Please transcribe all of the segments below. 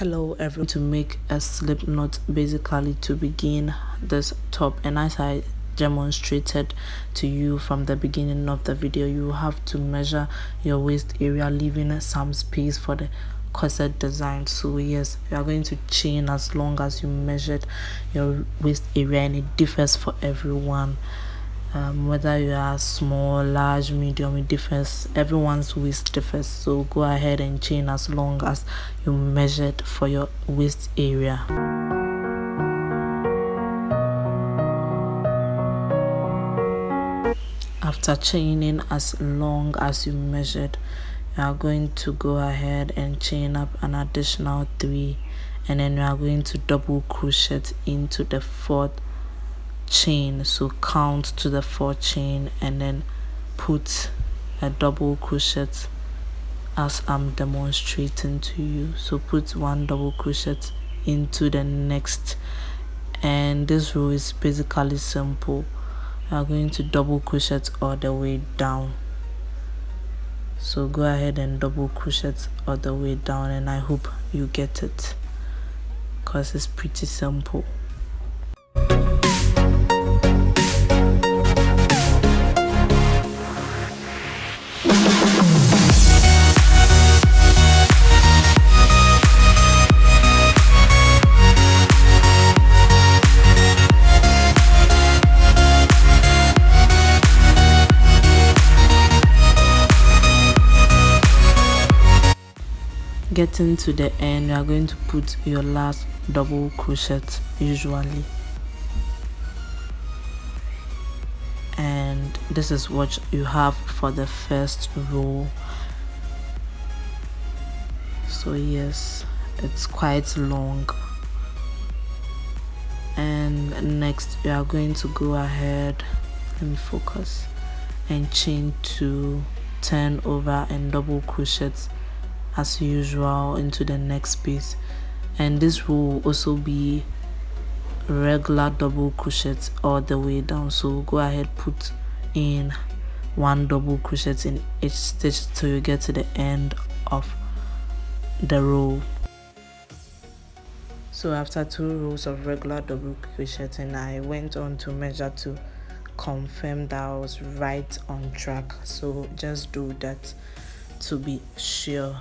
Hello everyone, to make a slip knot basically to begin this top, and as I demonstrated to you from the beginning of the video, you have to measure your waist area, leaving some space for the corset design. So yes, you are going to chain as long as you measured your waist area, and it differs for everyone. Whether you are small, large, medium, it differs. Everyone's waist differs, so go ahead and chain as long as you measured for your waist area. After chaining as long as you measured, you are going to go ahead and chain up an additional 3, and then you are going to double crochet into the 4th chain. So count to the 4th chain and then put a double crochet as I'm demonstrating to you. So put 1 double crochet into the next, and this row is basically simple. You are going to double crochet all the way down. So go ahead and double crochet all the way down, and I hope you get it because it's pretty simple. Getting to the end, you are going to put your last double crochet usually, and this is what you have for the first row. So yes, it's quite long, and next you are going to go ahead and focus and chain 2, turn over and double crochet as usual into the next space, and this will also be regular double crochet all the way down. So go ahead, put in 1 double crochet in each stitch till you get to the end of the row. So after 2 rows of regular double crocheting, I went on to measure to confirm that I was right on track. So just do that to be sure.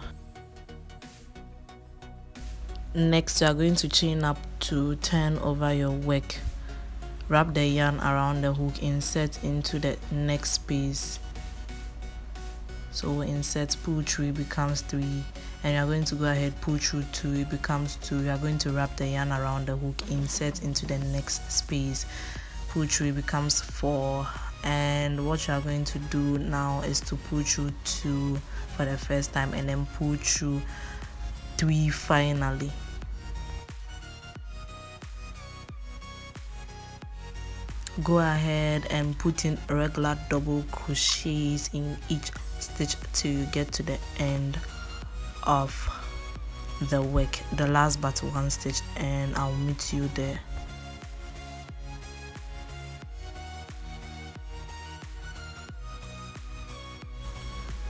Next, you are going to chain up to turn over your work, wrap the yarn around the hook, insert into the next space. So insert, pull through, it becomes 3, and you are going to go ahead, pull through 2, it becomes 2. You are going to wrap the yarn around the hook, insert into the next space, pull through, it becomes 4. And what you are going to do now is to pull through 2 for the first time and then pull through 3 finally. Go ahead and put in regular double crochets in each stitch till you get to the end of the work, the last but 1 stitch, and I'll meet you there.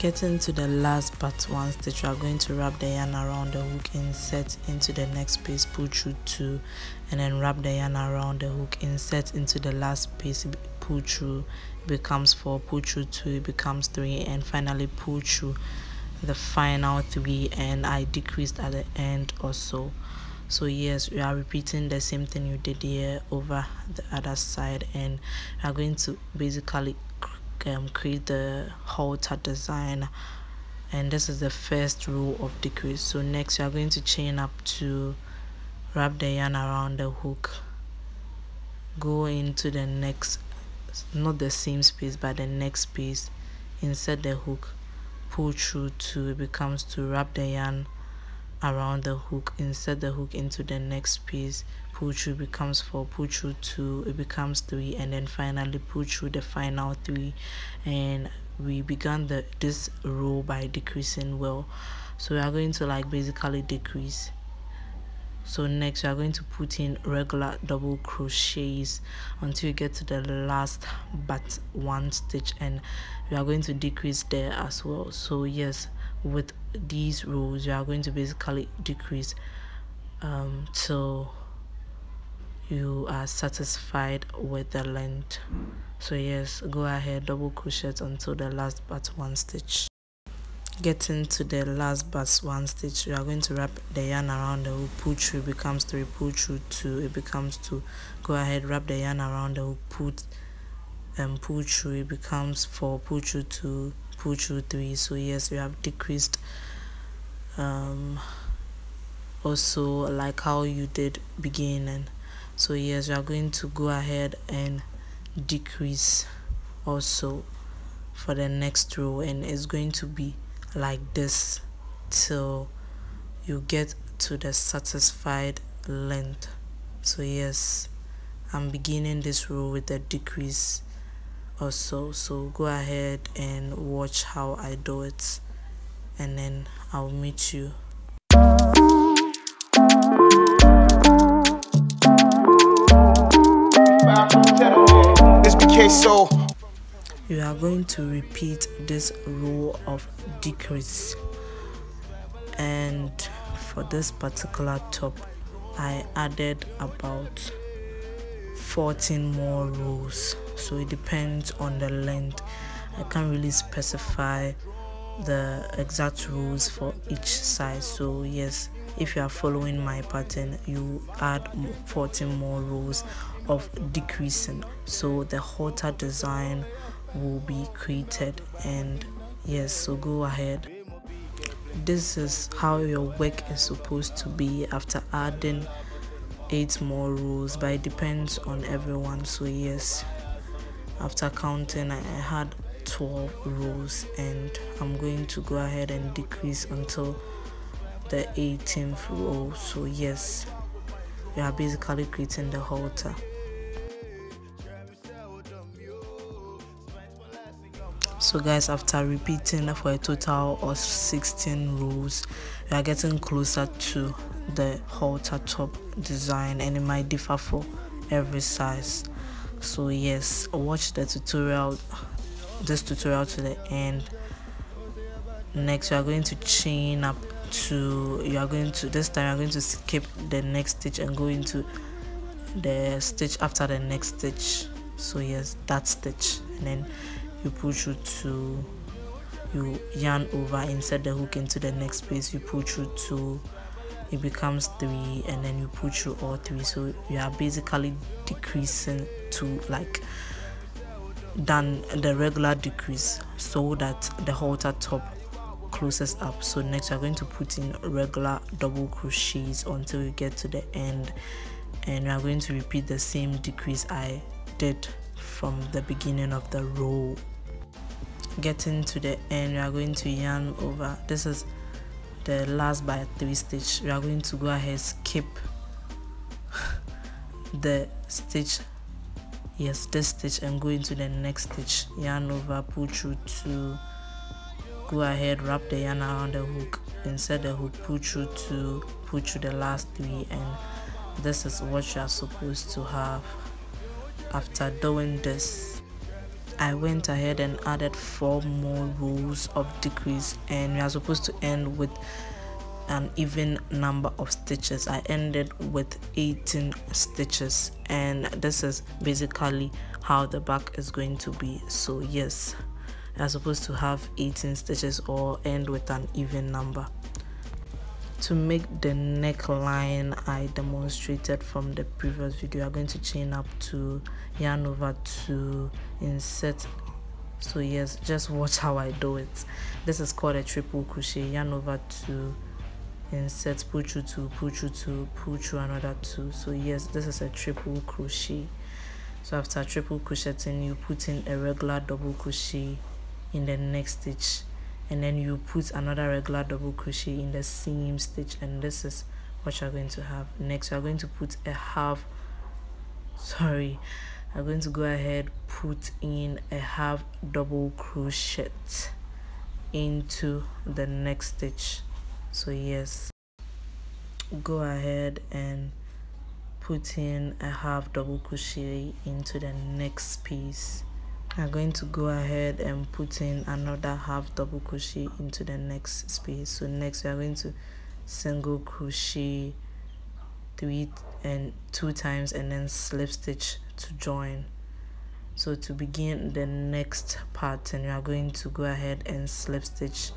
Getting to the last but 1 stitch, you are going to wrap the yarn around the hook, insert into the next space, pull through 2, and then wrap the yarn around the hook, insert into the last space, pull through, it becomes 4, pull through 2, it becomes 3, and finally pull through the final 3, and I decreased at the end also. So yes, we are repeating the same thing you did here over the other side, and we are going to basically create the halter design, and this is the first row of decrease. So next you are going to chain up to wrap the yarn around the hook, go into the next, not the same space but the next space, insert the hook, pull through 2, it becomes 2, wrap the yarn around the hook, insert the hook into the next space, pull through, becomes 4, pull through 2, it becomes 3, and then finally pull through the final 3. And we began this row by decreasing well, so we are going to basically decrease. So next we are going to put in regular double crochets until you get to the last but 1 stitch, and we are going to decrease there as well. So yes, with these rows you are going to basically decrease till you are satisfied with the length. So yes, go ahead, double crochet until the last but one stitch. Getting to the last but one stitch, you are going to wrap the yarn around the hook, pull through, it becomes 3, pull through 2, it becomes 2. Go ahead, wrap the yarn around the hook, pull through, it becomes 4, pull through 2, pull through 3. So yes, we have decreased also like how you did beginning. So yes, you are going to go ahead and decrease also for the next row, and it's going to be like this till you get to the satisfied length. So yes, I'm beginning this row with a decrease also, so go ahead and watch how I do it, and then I'll meet you. You are going to repeat this row of decrease, and for this particular top I added about 14 more rows, so it depends on the length. I can't really specify the exact rows for each size. So yes, if you are following my pattern, you add 14 more rows of decreasing, so the halter design will be created. And yes, so go ahead. This is how your work is supposed to be after adding 8 more rows, but it depends on everyone. So yes, after counting, I had 12 rows, and I'm going to go ahead and decrease until the 18th row. So yes, we are basically creating the halter. So guys, after repeating for a total of 16 rows, we are getting closer to the halter top design, and it might differ for every size. So yes, watch the tutorial, this tutorial to the end. Next, you are going to chain up to, this time you are going to skip the next stitch and go into the stitch after the next stitch. So yes, that stitch, and then you pull through 2, you yarn over, insert the hook into the next space, you pull through 2, it becomes 3, and then you pull through all 3. So you are basically decreasing to like than the regular decrease, so that the halter top closes up. So next, you are going to put in regular double crochets until you get to the end, and we are going to repeat the same decrease I did from the beginning of the row. Getting to the end, we are going to yarn over. This is the last by 3 stitch. We are going to go ahead, skip the stitch, yes, this stitch, and go into the next stitch, yarn over, pull through 2, go ahead, wrap the yarn around the hook, insert the hook, pull through 2, pull through the last 3, and this is what you are supposed to have. After doing this, I went ahead and added 4 more rows of decrease, and we are supposed to end with an even number of stitches. I ended with 18 stitches, and this is basically how the back is going to be. So yes, you are supposed to have 18 stitches or end with an even number. To make the neckline I demonstrated from the previous video, you are going to chain up to, yarn over to, insert. So yes, just watch how I do it. This is called a triple crochet. Yarn over to, insert, pull through 2, pull through 2, pull through another 2. So yes, this is a triple crochet. So after triple crocheting, you put in a regular double crochet in the next stitch, and then you put another regular double crochet in the same stitch, and this is what you're going to have. Next, you're going to put I'm going to go ahead, put in a half double crochet into the next stitch. So yes, go ahead and put in a half double crochet into the next piece. I'm going to go ahead and put in another half double crochet into the next space. So next, we are going to single crochet 2 times and then slip stitch to join. So to begin the next pattern, you are going to go ahead and slip stitch.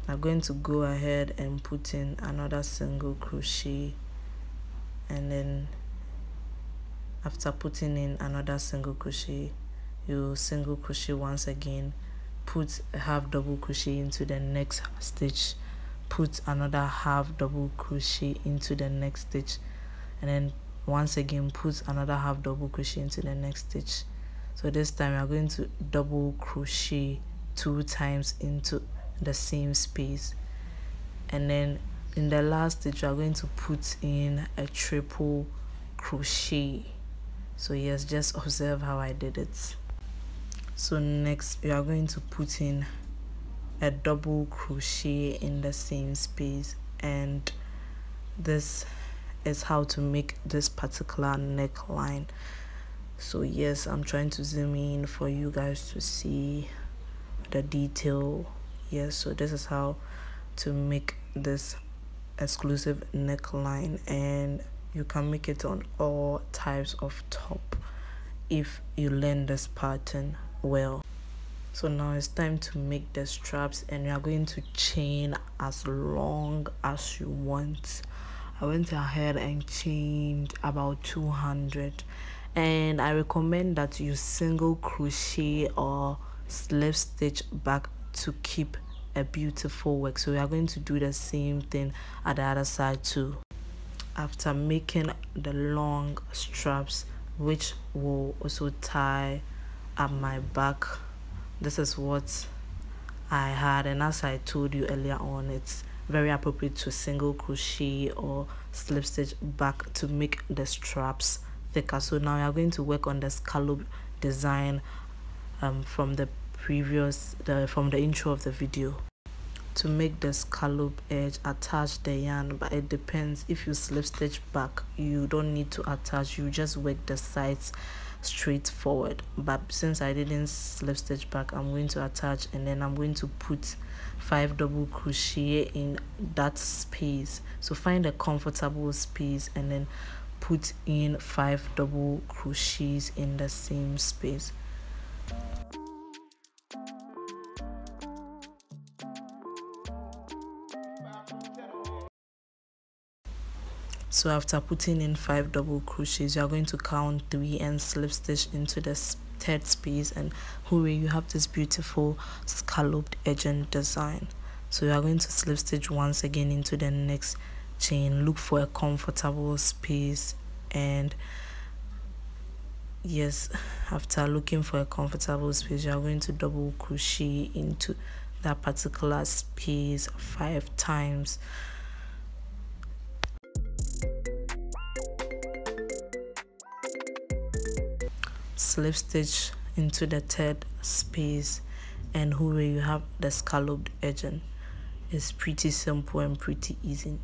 I'm going to go ahead and put in another single crochet, and then after putting in another single crochet, you single crochet once again, put a half double crochet into the next stitch, put another half double crochet into the next stitch, and then once again put another half double crochet into the next stitch. So this time we are going to double crochet 2 times into the same space, and then in the last stitch we are going to put in a triple crochet. So yes, just observe how I did it. So next we are going to put in a double crochet in the same space, and this is how to make this particular neckline. So yes, I'm trying to zoom in for you guys to see the detail. Yes, so this is how to make this exclusive neckline, and you can make it on all types of top if you learn this pattern well. So now it's time to make the straps, and we are going to chain as long as you want. I went ahead and chained about 200, and I recommend that you single crochet or slip stitch back to keep a beautiful work. So we are going to do the same thing at the other side too. After making the long straps, which will also tie up my back, this is what I had, and as I told you earlier on, it's very appropriate to single crochet or slip stitch back to make the straps thicker. So now we are going to work on the scallop design from the intro of the video. To make the scallop edge, attach the yarn, but it depends. If you slip stitch back, you don't need to attach, you just work the sides straight forward. But since I didn't slip stitch back, I'm going to attach, and then I'm going to put 5 double crochet in that space. So find a comfortable space and then put in 5 double crochets in the same space. So after putting in 5 double crochets, you are going to count 3 and slip stitch into the third space, and hooray, you have this beautiful scalloped edging design. So you are going to slip stitch once again into the next chain, look for a comfortable space, and yes, after looking for a comfortable space, you are going to double crochet into that particular space 5 times. Slip stitch into the third space, and hooray, you have the scalloped edging. It's pretty simple and pretty easy.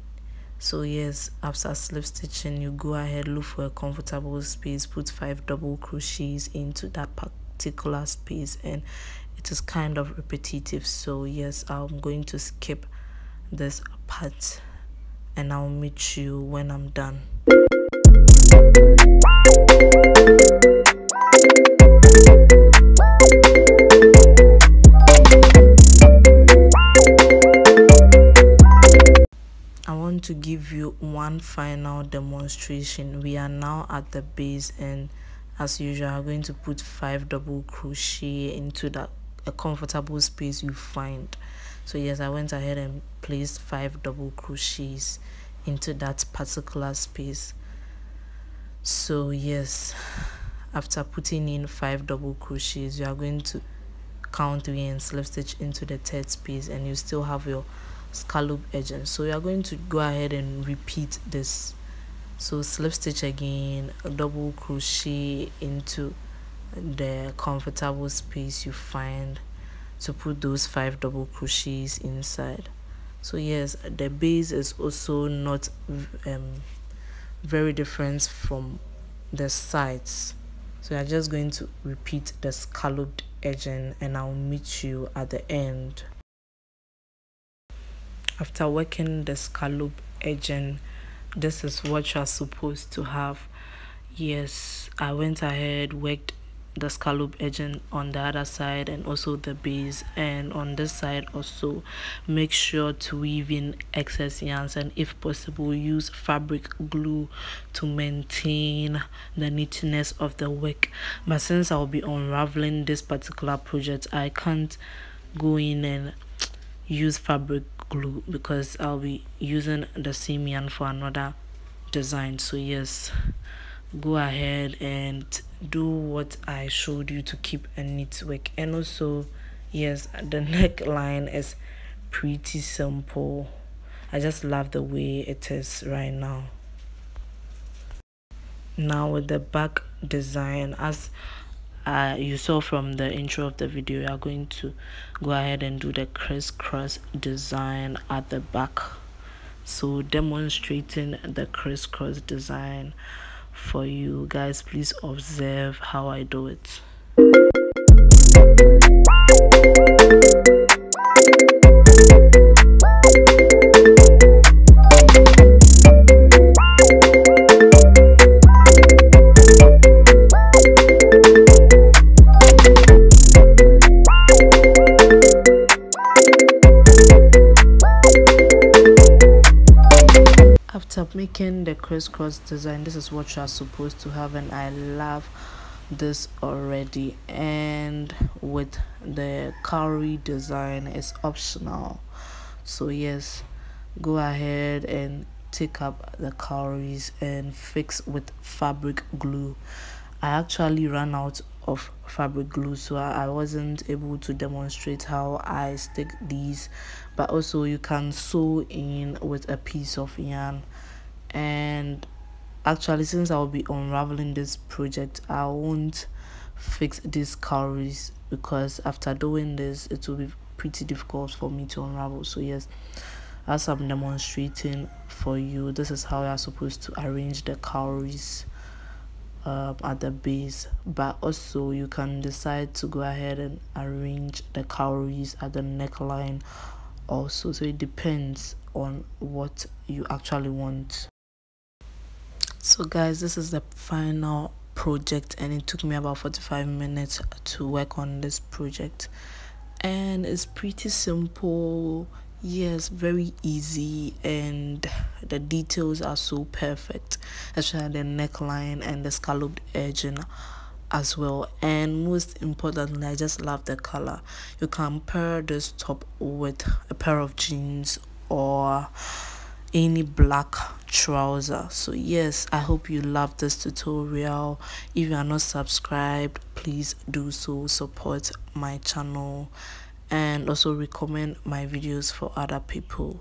So yes, after slip stitching, you go ahead, look for a comfortable space, put 5 double crochets into that particular space, and it is kind of repetitive. So yes, I'm going to skip this part and I'll meet you when I'm done. To give you one final demonstration. We are now at the base, and as usual, I'm going to put 5 double crochet into that a comfortable space you find. So yes, I went ahead and placed 5 double crochets into that particular space. So yes, after putting in 5 double crochets, you are going to count 3 and slip stitch into the third space, and you still have your scallop edging. So you are going to go ahead and repeat this. So slip stitch again, double crochet into the comfortable space you find to put those 5 double crochets inside. So yes, the base is also not very different from the sides. So you're just going to repeat the scalloped edging, and I'll meet you at the end. After working the scallop edging. This is what you're supposed to have. Yes, I went ahead, worked the scallop edging on the other side and also the base, and on this side also make sure to weave in excess yarns, and if possible use fabric glue to maintain the neatness of the work. But since I'll be unraveling this particular project, I can't go in and use fabric glue because I'll be using the same yarn for another design. So yes, go ahead and do what I showed you to keep a neat work. And also yes, the neckline is pretty simple. I just love the way it is right now. Now with the back design, as you saw from the intro of the video, you are going to go ahead and do the crisscross design at the back. So demonstrating the crisscross design for you guys, please observe how I do it. After making the crisscross design, this is what you are supposed to have, and I love this already. And with the cowrie design, is optional, so yes, go ahead and take up the cowries and fix with fabric glue. I actually ran out of fabric glue, so I wasn't able to demonstrate how I stick these, but also you can sew in with a piece of yarn. And actually, since I'll be unraveling this project, I won't fix these cowries because after doing this it will be pretty difficult for me to unravel. So yes, as I'm demonstrating for you, this is how you're supposed to arrange the cowries at the base. But also you can decide to go ahead and arrange the cowries at the neckline also, so it depends on what you actually want. So guys, this is the final project, and it took me about 45 minutes to work on this project, and it's pretty simple. Yes, very easy, and the details are so perfect, especially the neckline and the scalloped edging as well. And most importantly, I just love the color. You can pair this top with a pair of jeans or any black trouser. So yes, I hope you love this tutorial. If you are not subscribed, please do so. Support my channel and also recommend my videos for other people.